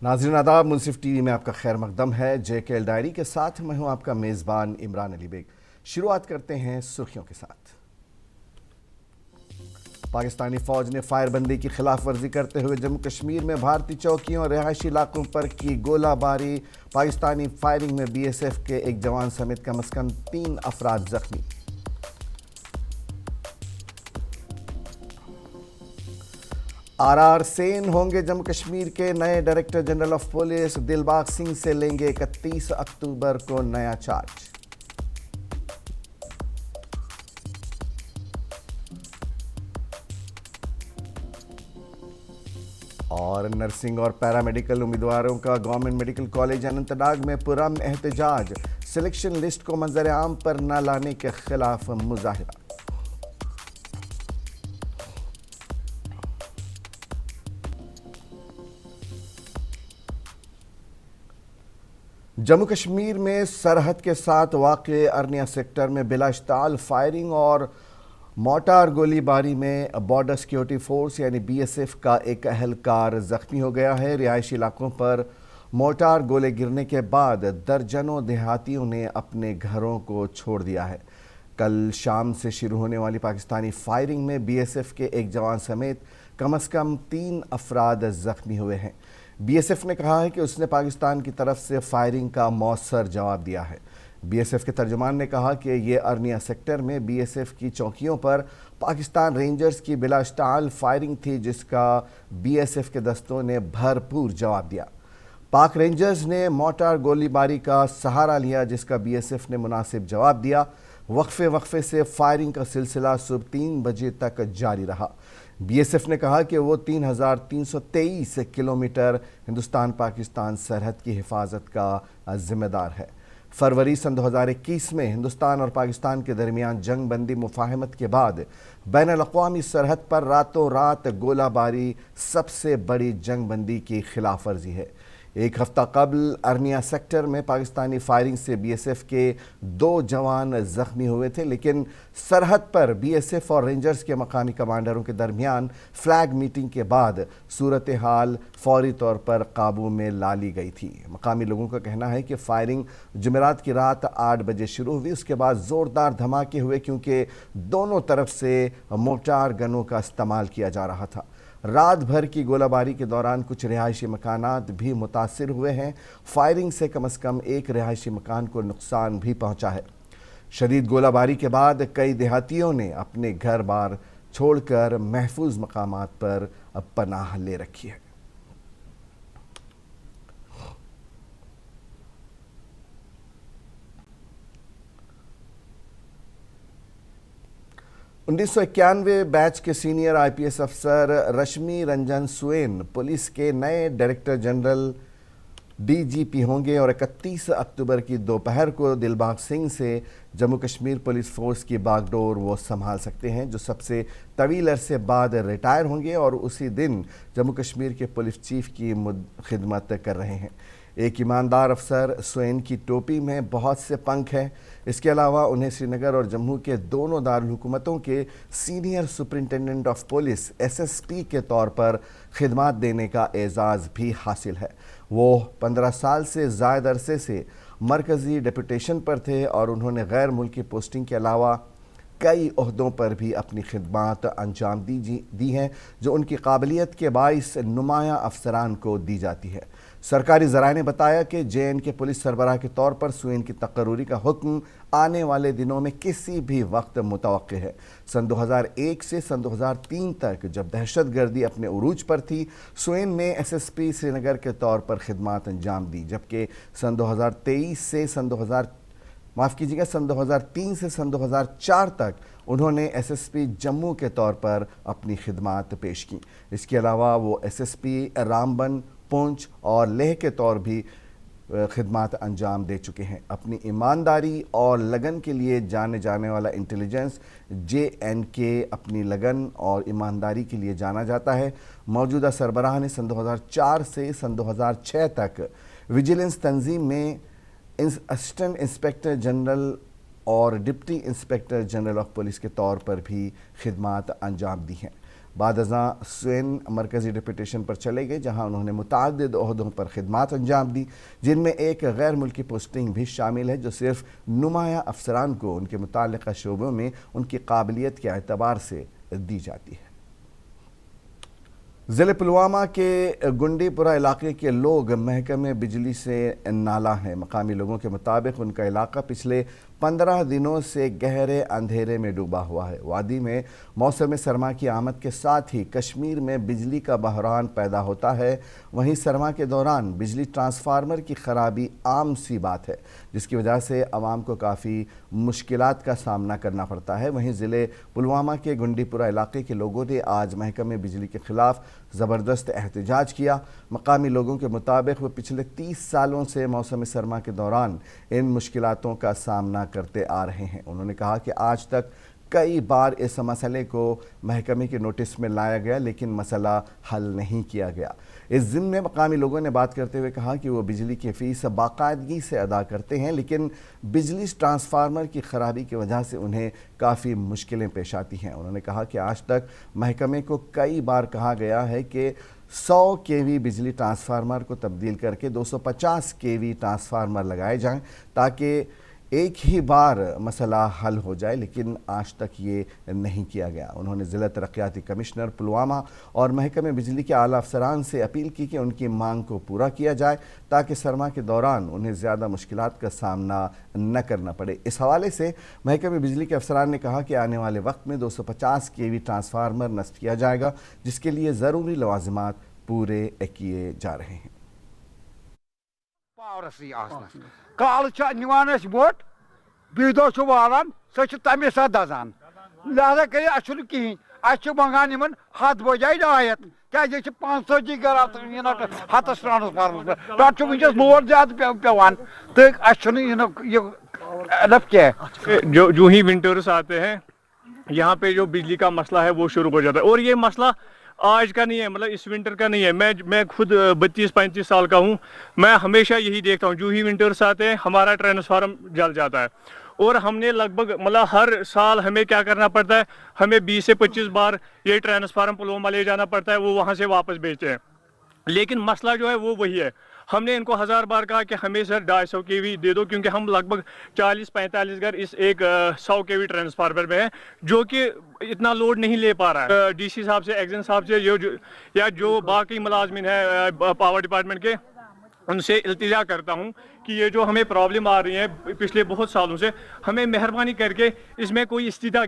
ناظرین آداب، منصف T V میں آپ کا خیر مقدم ہے۔ جے کے ایل ڈائری کے ساتھ میں ہوں آپ کا میزبان عمران علی بیگ۔ شروعات کرتے ہیں سرخیوں کے ساتھ۔ پاکستانی فوج نے فائر بندی کی خلاف ورزی کرتے ہوئے جموں کشمیر میں بھارتی چوکیوں اور رہائشی علاقوں پر کی گولہ باری۔ پاکستانی فائرنگ میں بی ایس ایف کے ایک جوان سمیت کم از کم 3 افراد زخمی۔ آر آر سین ہوں گے جموں کشمیر کے نئے director general of police. Dilbagh Singh سے لیں گے 31 اکتوبر کو نیا چارج۔ اور نرسنگ اور پیرامیڈیکل امیدواروں کا government medical college Anant Nag میں پرامن احتجاج۔ سلیکشن لسٹ کو منظر عام پر نہ لانے کے خلاف مظاہرہ۔ جموں کشمیر میں سرحد کے ساتھ واقع ارنیا سیکٹر میں بلا اشتعال فائرنگ اور مورٹار گولی باری میں بارڈر سیکیورٹی فورس یعنی بی ایس ایف کا ایک اہلکار زخمی ہو گیا ہے۔ رہائشی علاقوں پر مورٹار گولے گرنے کے بعد درجنوں دیہاتیوں نے اپنے گھروں کو چھوڑ دیا ہے۔ کل شام سے شروع ہونے والی پاکستانی فائرنگ میں بی ایس ایف کے ایک جوان سمیت کم از کم 3 افراد زخمی ہوئے ہیں۔ بی ایس ایف نے کہا ہے کہ اس نے پاکستان کی طرف سے فائرنگ کا مؤثر جواب دیا ہے۔ بی ایس ایف کے ترجمان نے کہا کہ یہ ارنیا سیکٹر میں بی ایس ایف کی چوکیوں پر پاکستان رینجرز کی بلا اشتعال فائرنگ تھی، جس کا بی ایس ایف کے دستوں نے بھرپور جواب دیا۔ پاک رینجرز نے مورٹار گولی باری کا سہارا لیا، جس کا بی ایس ایف نے مناسب جواب دیا۔ وقفے سے فائرنگ کا سلسلہ صبح 3 بجے تک جاری رہا۔ بی ایس ایف نے کہا کہ وہ 3323 کلومیٹر ہندوستان پاکستان سرحد کی حفاظت کا ذمہ دار ہے۔ فروری سن 2021 میں ہندوستان اور پاکستان کے درمیان جنگ بندی مفاہمت کے بعد بین الاقوامی سرحد پر راتوں رات گولہ باری سب سے بڑی جنگ بندی کی خلاف ورزی ہے۔ ایک ہفتہ قبل ارنیا سیکٹر میں پاکستانی فائرنگ سے بی ایس ایف کے 2 جوان زخمی ہوئے تھے، لیکن سرحد پر بی ایس ایف اور رینجرز کے مقامی کمانڈروں کے درمیان فلیگ میٹنگ کے بعد صورتحال فوری طور پر قابو میں لا لی گئی تھی۔ مقامی لوگوں کا کہنا ہے کہ فائرنگ جمعرات کی رات 8 بجے شروع ہوئی۔ اس کے بعد زوردار دھماکے ہوئے کیونکہ دونوں طرف سے مورٹار گنوں کا استعمال کیا جا رہا تھا۔ رات بھر کی گولہ باری کے دوران کچھ رہائشی مکانات بھی متاثر ہوئے ہیں۔ فائرنگ سے کم از کم 1 رہائشی مکان کو نقصان بھی پہنچا ہے۔ شدید گولہ باری کے بعد کئی دیہاتیوں نے اپنے گھر بار چھوڑ کر محفوظ مقامات پر پناہ لے رکھی ہے۔ 1991 بیچ کے سینئر آئی پی ایس افسر رشمی رنجن سوین پولیس کے نئے ڈائریکٹر جنرل ڈی جی پی ہوں گے اور 31 اکتوبر کی دوپہر کو دلباغ سنگھ سے جموں کشمیر پولیس فورس کی باغ ڈور وہ سنبھال سکتے ہیں، جو سب سے طویل عرصے بعد ریٹائر ہوں گے اور اسی دن جموں کشمیر کے پولیس چیف کی خدمت کر رہے ہیں۔ ایک ایماندار افسر سوین کی ٹوپی میں بہت سے پنکھ ہیں۔ اس کے علاوہ انہیں سری نگر اور جموں کے دونوں دارالحکومتوں کے senior superintendent of police S S P کے طور پر خدمات دینے کا اعزاز بھی حاصل ہے۔ وہ 15 سال سے زائد عرصے سے مرکزی ڈیپوٹیشن پر تھے اور انہوں نے غیر ملکی پوسٹنگ کے علاوہ کئی عہدوں پر بھی اپنی خدمات انجام دی ہیں، جو ان کی قابلیت کے باعث نمایاں افسران کو دی جاتی ہے۔ سرکاری ذرائع نے بتایا کہ جے این کے پولیس سربراہ کے طور پر سوین کی تقرری کا حکم آنے والے دنوں میں کسی بھی وقت متوقع ہے۔ سن 2001 سے سن 2003 تک جب دہشت گردی اپنے عروج پر تھی، سوین نے ایس ایس پی سری نگر کے طور پر خدمات انجام دی، جبکہ سن 2003 سے سن 2004 تک انہوں نے ایس ایس پی جموں کے طور پر اپنی خدمات پیش کیں۔ اس کے علاوہ وہ ایس ایس پی رامبن، پونچھ اور لیہ کے طور بھی خدمات انجام دے چکے ہیں۔ اپنی ایمانداری اور لگن کے لیے جانے جانے والا انٹیلیجنس جے این کے اپنی لگن اور ایمانداری کے لیے جانا جاتا ہے۔ موجودہ سربراہ نے سن 2004 سے سن 2006 تک ویجیلنس تنظیم میں اسسٹنٹ انسپیکٹر جنرل اور deputy inspector general of police کے طور پر بھی خدمات انجام دی ہیں۔ بعد ازاں سوین مرکزی ڈپٹیشن پر چلے گئے جہاں انہوں نے متعدد عہدوں پر خدمات انجام دی، جن میں ایک غیر ملکی پوسٹنگ بھی شامل ہے جو صرف نمایاں افسران کو ان کے متعلقہ شعبوں میں ان کی قابلیت کے اعتبار سے دی جاتی ہے۔ ضلع پلوامہ کے گنڈی پورہ علاقے کے لوگ محکمہ بجلی سے نالاں ہیں۔ مقامی لوگوں کے مطابق ان کا علاقہ پچھلے 15 دنوں سے گہرے اندھیرے میں ڈوبا ہوا ہے۔ وادی میں موسم سرما کی آمد کے ساتھ ہی کشمیر میں بجلی کا بحران پیدا ہوتا ہے۔ وہیں سرما کے دوران بجلی ٹرانسفارمر کی خرابی عام سی بات ہے، جس کی وجہ سے عوام کو کافی مشکلات کا سامنا کرنا پڑتا ہے۔ وہیں ضلع پلوامہ کے گنڈی پورہ علاقے کے لوگوں نے آج محکمہ بجلی کے خلاف زبردست احتجاج کیا۔ مقامی لوگوں کے مطابق وہ پچھلے 30 سالوں سے موسم سرما کے دوران ان مشکلاتوں کا سامنا کرتے آ رہے ہیں۔ انہوں نے کہا کہ آج تک کئی بار اس مسئلے کو محکمے کے نوٹس میں لایا گیا لیکن مسئلہ حل نہیں کیا گیا۔ اس ضمن میں مقامی لوگوں نے بات کرتے ہوئے کہا کہ وہ بجلی کی فیس باقاعدگی سے ادا کرتے ہیں لیکن بجلی ٹرانسفارمر کی خرابی کی وجہ سے انہیں کافی مشکلیں پیش آتی ہیں۔ انہوں نے کہا کہ آج تک محکمے کو کئی بار کہا گیا ہے کہ 100 kV بجلی ٹرانسفارمر کو تبدیل کر کے 250 kV ٹرانسفارمر لگائے جائیں تاکہ ایک ہی بار مسئلہ حل ہو جائے، لیکن آج تک یہ نہیں کیا گیا۔ انہوں نے ضلع ترقیاتی کمشنر پلوامہ اور محکمہ بجلی کے اعلیٰ افسران سے اپیل کی کہ ان کی مانگ کو پورا کیا جائے تاکہ سرما کے دوران انہیں زیادہ مشکلات کا سامنا نہ کرنا پڑے۔ اس حوالے سے محکمہ بجلی کے افسران نے کہا کہ آنے والے وقت میں 250 kV ٹرانسفارمر نصب کیا جائے گا، جس کے لیے ضروری لوازمات پورے کیے جا رہے ہیں۔ کال نوان ووٹ بیٚیہِ دۄہ چھُ والان سۄ چھِ تَمے ساتہٕ دَزان لہذا کٔرِتھ اَسہِ چھُنہٕ کِہیٖنۍ اَسہِ چھِ منٛگان یِمن ہَتھ بجاے 200 کیٛازِ یہِ چھِ 500 گرٕ ہَتس ٹرانسفارمرس پٮ۪ٹھ تَتھ چھُ وٕنکٮ۪س لوڈ زیادٕ پیٚوان تہٕ اَسہِ چھُنہٕ یہِ ایٚلف کینٛہہ۔ جو ہی ونٹرس آتے ہیں یہاں پہ جو بجلی کا مسئلہ ہے وہ شروع ہو جاتا ہے، اور یہ مسئلہ آج کا نہیں ہے، مطلب اس ونٹر کا نہیں ہے۔ میں خود 32-35 سال کا ہوں، میں ہمیشہ یہی دیکھتا ہوں جو ہی ونٹرس آتے ہیں ہمارا ٹرانسفارم جل جاتا ہے، اور ہم نے لگ بھگ مطلب ہر سال ہمیں کیا کرنا پڑتا ہے، ہمیں 20 سے 25 بار یہ ٹرانسفارم پلوامہ لے جانا پڑتا ہے، وہ وہاں سے واپس بھیجتے ہیں، لیکن مسئلہ جو ہے وہ وہی ہے۔ ہم نے ان کو 1000 بار کہا کہ ہمیں سر 250 kV دے دو، کیونکہ ہم لگ بھگ 40-45 گھر اس ایک 100 kV ٹرانسفارمر میں ہیں جو کہ اتنا لوڈ نہیں لے پا رہا ہے۔ ڈی سی صاحب سے، ایگزن صاحب سے یا جو باقی ملازمین ہیں پاور ڈپارٹمنٹ کے، ان سے التجا کرتا ہوں کہ یہ جو ہمیں پرابلم آ رہی ہے پچھلے بہت سالوں سے، ہمیں مہربانی کر کے اس میں کوئی استدعا۔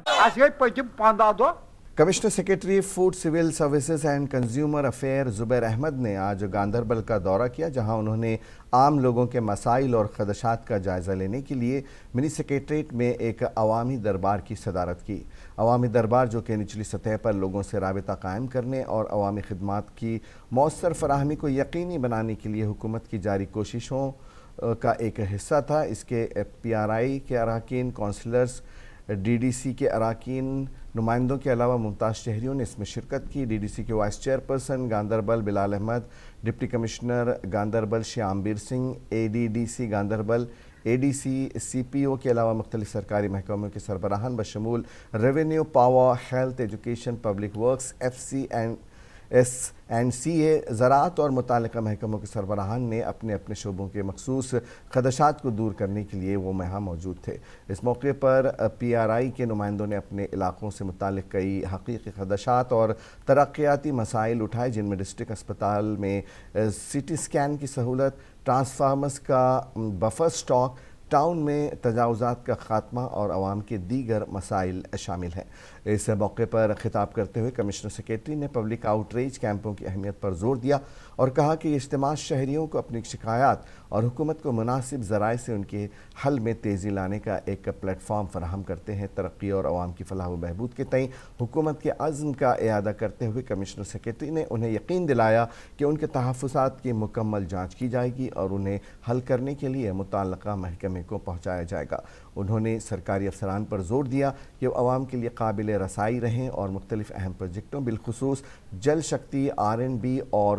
پٔتِم 15 دۄہ commissioner secretary food civil services and consumer affair Zubair Ahmad نے آج گاندربل کا دورہ کیا، جہاں انہوں نے عام لوگوں کے مسائل اور خدشات کا جائزہ لینے کے لیے منی سیکریٹریٹ میں ایک عوامی دربار کی صدارت کی۔ عوامی دربار جو کہ نچلی سطح پر لوگوں سے رابطہ قائم کرنے اور عوامی خدمات کی مؤثر فراہمی کو یقینی بنانے کے لیے حکومت کی جاری کوششوں کا ایک حصہ تھا۔ اس کے PRI کے اراکین، کونسلرز، DDC کے اراکین، نمائندوں کے علاوہ ممتاز شہریوں نے اس میں شرکت کی۔ DDC کے vice chairperson Ganderbal Bilal Ahmad, deputy commissioner Ganderbal Shyambir Singh, ADDC Ganderbal, ADC CPO کے علاوہ مختلف سرکاری محکموں کے سربراہان بشمول revenue, power, health, education, public works, FCNCA، زراعت اور متعلقہ محکموں کے سربراہان نے اپنے اپنے شعبوں کے مخصوص خدشات کو دور کرنے کے لیے وہ وہاں موجود تھے۔ اس موقع پر PRI کے نمائندوں نے اپنے علاقوں سے متعلق کئی حقیقی خدشات اور ترقیاتی مسائل اٹھائے، جن میں ڈسٹرکٹ اسپتال میں CT اسکین کی سہولت، ٹرانسفارمرز کا بفر سٹاک، ٹاؤن میں تجاوزات کا خاتمہ اور عوام کے دیگر مسائل شامل ہیں۔ اس موقع پر خطاب کرتے ہوئے کمشنر سیکرٹری نے پبلک آؤٹ ریچ کیمپوں کی اہمیت پر زور دیا اور کہا کہ یہ اجتماع شہریوں کو اپنی شکایات اور حکومت کو مناسب ذرائع سے ان کے حل میں تیزی لانے کا ایک پلیٹ فارم فراہم کرتے ہیں۔ ترقی اور عوام کی فلاح و بہبود کے تئیں حکومت کے عزم کا اعادہ کرتے ہوئے کمشنر سیکرٹری نے انہیں یقین دلایا کہ ان کے تحفظات کی مکمل جانچ کی جائے گی اور انہیں حل کرنے کے لیے متعلقہ محکمے کو پہنچایا جائے گا۔ انہوں نے سرکاری افسران پر زور دیا کہ وہ عوام کے لیے قابل رسائی رہیں اور مختلف اہم پروجیکٹوں بالخصوص جل شکتی، RNB اور